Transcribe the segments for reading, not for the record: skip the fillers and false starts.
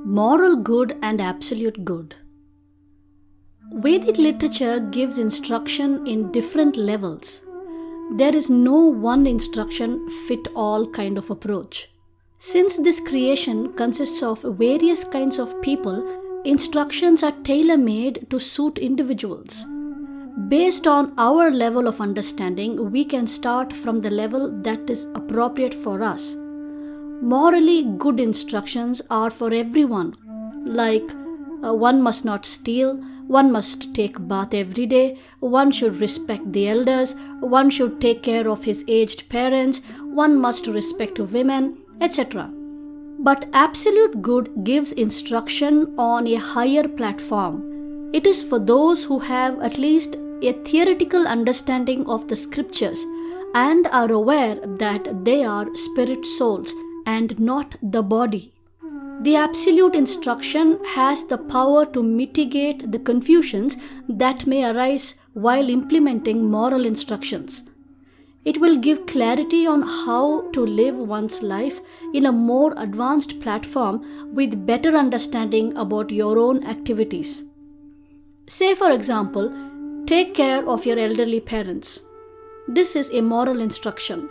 Moral good and absolute good. Vedic literature gives instruction in different levels. There is no one instruction fit all kind of approach. Since this creation consists of various kinds of people, instructions are tailor-made to suit individuals. Based on our level of understanding, we can start from the level that is appropriate for us. Morally good instructions are for everyone, like one must not steal, one must take bath every day, one should respect the elders, one should take care of his aged parents, one must respect women, etc. But absolute good gives instruction on a higher platform. It is for those who have at least a theoretical understanding of the scriptures and are aware that they are spirit souls and not the body. The absolute instruction has the power to mitigate the confusions that may arise while implementing moral instructions. It will give clarity on how to live one's life in a more advanced platform with better understanding about your own activities. Say, for example, take care of your elderly parents. This is a moral instruction.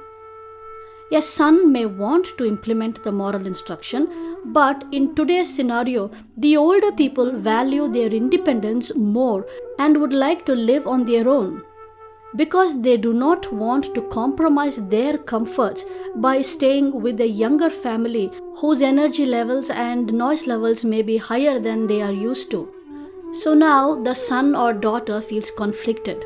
A son may want to implement the moral instruction, but in today's scenario, the older people value their independence more and would like to live on their own, because they do not want to compromise their comforts by staying with a younger family whose energy levels and noise levels may be higher than they are used to. So now the son or daughter feels conflicted.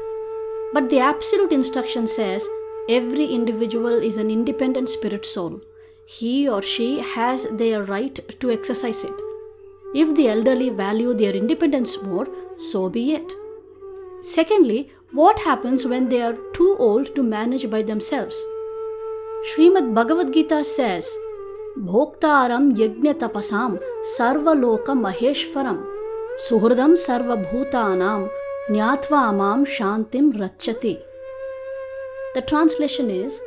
But the absolute instruction says, every individual is an independent spirit soul. He or she has their right to exercise it. If the elderly value their independence more, so be it. Secondly, what happens when they are too old to manage by themselves? Srimad Bhagavad Gita says, Bhoktaram yajna tapasam sarvaloka maheshwaram suhridam sarvabhutanam nyatva amam shantim rachyati. The translation is,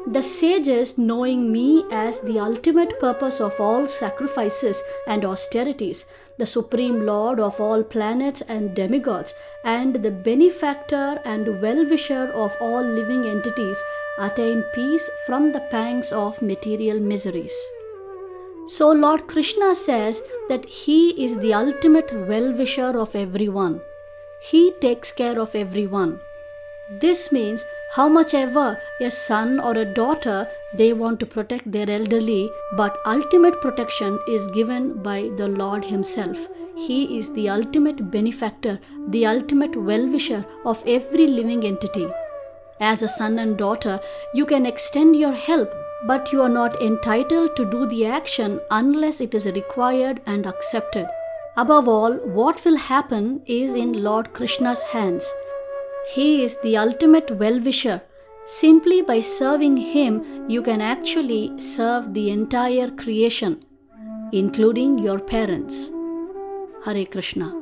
the sages, knowing me as the ultimate purpose of all sacrifices and austerities, the supreme lord of all planets and demigods, and the benefactor and well-wisher of all living entities, attain peace from the pangs of material miseries. So Lord Krishna says that He is the ultimate well-wisher of everyone. He takes care of everyone. This means how much ever a son or a daughter they want to protect their elderly, but ultimate protection is given by the Lord Himself. He is the ultimate benefactor, the ultimate well-wisher of every living entity. As a son and daughter, you can extend your help, but you are not entitled to do the action unless it is required and accepted. Above all, what will happen is in Lord Krishna's hands. He is the ultimate well-wisher. Simply by serving Him, you can actually serve the entire creation, including your parents. Hare Krishna.